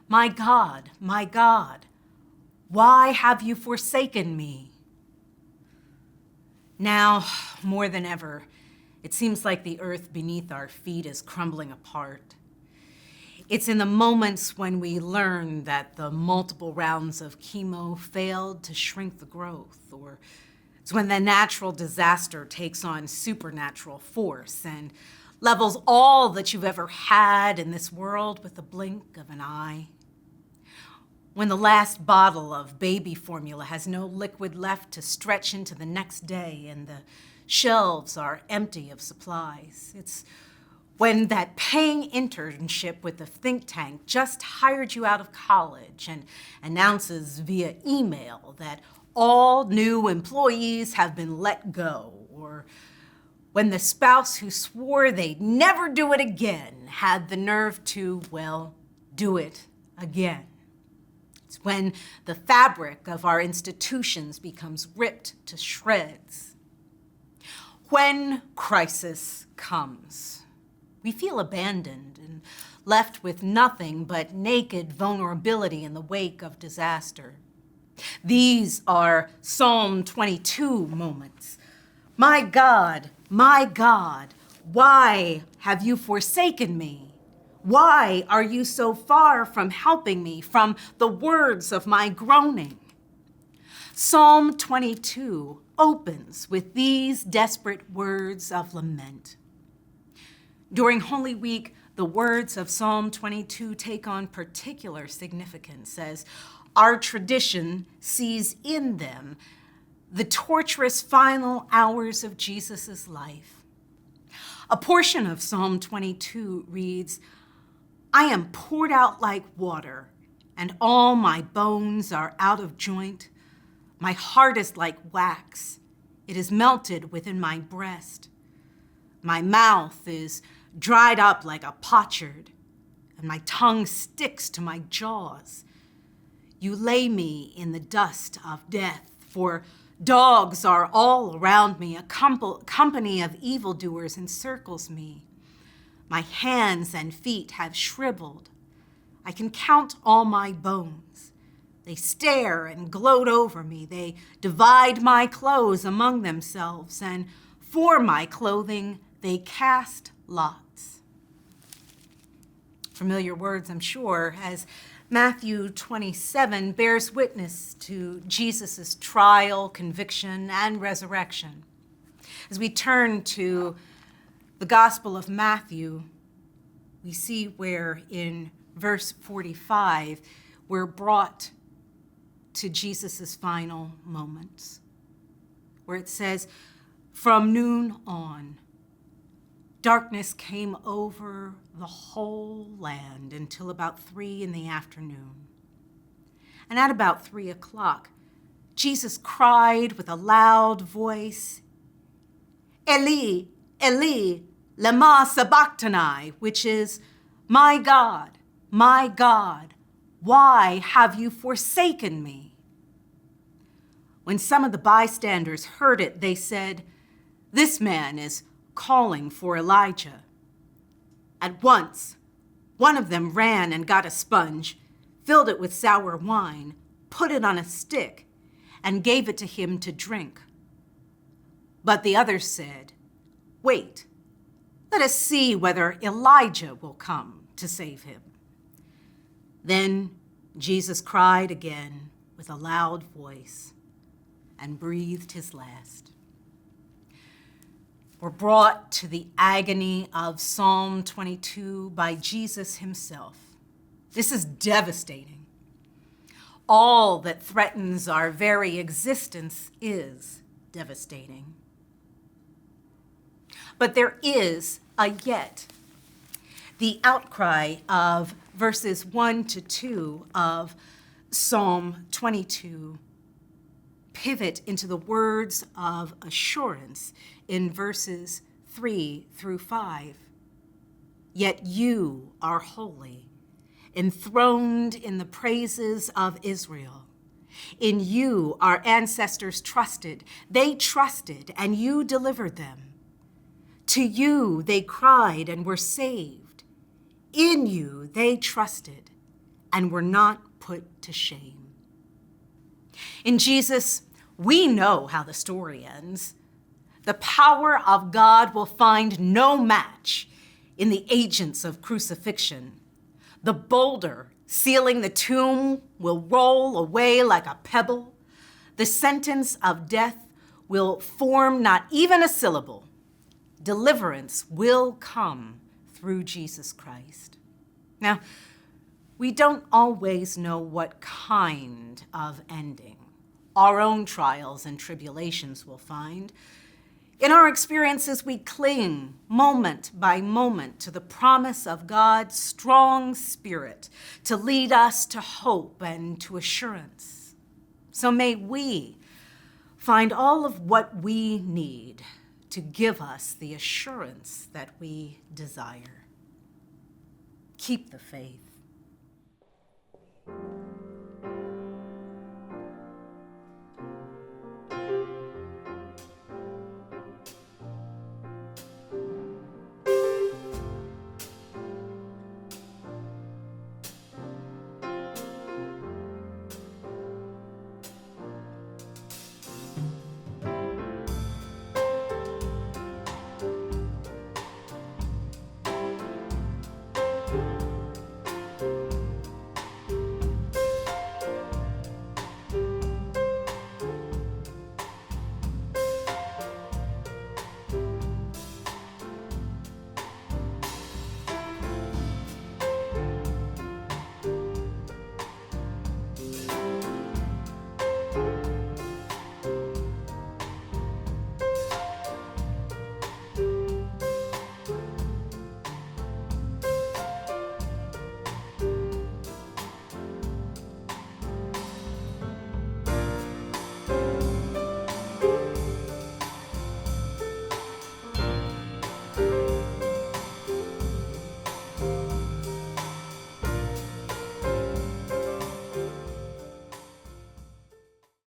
my God, why have you forsaken me?" Now, more than ever, it seems like the earth beneath our feet is crumbling apart. It's in the moments when we learn that the multiple rounds of chemo failed to shrink the growth, or it's when the natural disaster takes on supernatural force and levels all that you've ever had in this world with the blink of an eye. When the last bottle of baby formula has no liquid left to stretch into the next day and the shelves are empty of supplies. It's when that paying internship with the think tank just hired you out of college and announces via email that all new employees have been let go, or when the spouse who swore they'd never do it again had the nerve to, well, do it again. It's when the fabric of our institutions becomes ripped to shreds. When crisis comes, we feel abandoned and left with nothing but naked vulnerability in the wake of disaster. These are Psalm 22 moments. My God, why have you forsaken me? Why are you so far from helping me, from the words of my groaning? Psalm 22 opens with these desperate words of lament. During Holy Week, the words of Psalm 22 take on particular significance as our tradition sees in them the torturous final hours of Jesus' life. A portion of Psalm 22 reads, "I am poured out like water, and all my bones are out of joint. My heart is like wax. It is melted within my breast. My mouth is dried up like a potsherd, and my tongue sticks to my jaws. You lay me in the dust of death, for dogs are all around me. A company of evildoers encircles me. My hands and feet have shriveled. I can count all my bones. They stare and gloat over me. They divide my clothes among themselves, and for my clothing they cast lots." Familiar words, I'm sure, as Matthew 27 bears witness to Jesus' trial, conviction, and resurrection. As we turn to the Gospel of Matthew, we see where in verse 45, we're brought to Jesus' final moments, where it says, "From noon on, darkness came over the whole land until about 3 p.m. And at about 3:00, Jesus cried with a loud voice, 'Eli, Eli, lema sabachthani,' which is, my God, why have you forsaken me?" When some of the bystanders heard it, they said, "This man is calling for Elijah." At once, one of them ran and got a sponge, filled it with sour wine, put it on a stick, and gave it to him to drink. But the others said, "Wait, let us see whether Elijah will come to save him." Then Jesus cried again with a loud voice and breathed his last. We're brought to the agony of Psalm 22 by Jesus himself. This is devastating. All that threatens our very existence is devastating. But there is a yet. The outcry of verses 1 to 2 of Psalm 22 pivot into the words of assurance in verses 3 through 5. "Yet you are holy, enthroned in the praises of Israel. In you our ancestors trusted. They trusted, and you delivered them. To you they cried and were saved. In you they trusted, and were not put to shame. In Jesus, we know how the story ends. The power of God will find no match in the agents of crucifixion. The boulder sealing the tomb will roll away like a pebble. The sentence of death will form not even a syllable. Deliverance will come through Jesus Christ. Now, we don't always know what kind of ending our own trials and tribulations will find. In our experiences, we cling moment by moment to the promise of God's strong Spirit to lead us to hope and to assurance. So may we find all of what we need to give us the assurance that we desire. Keep the faith.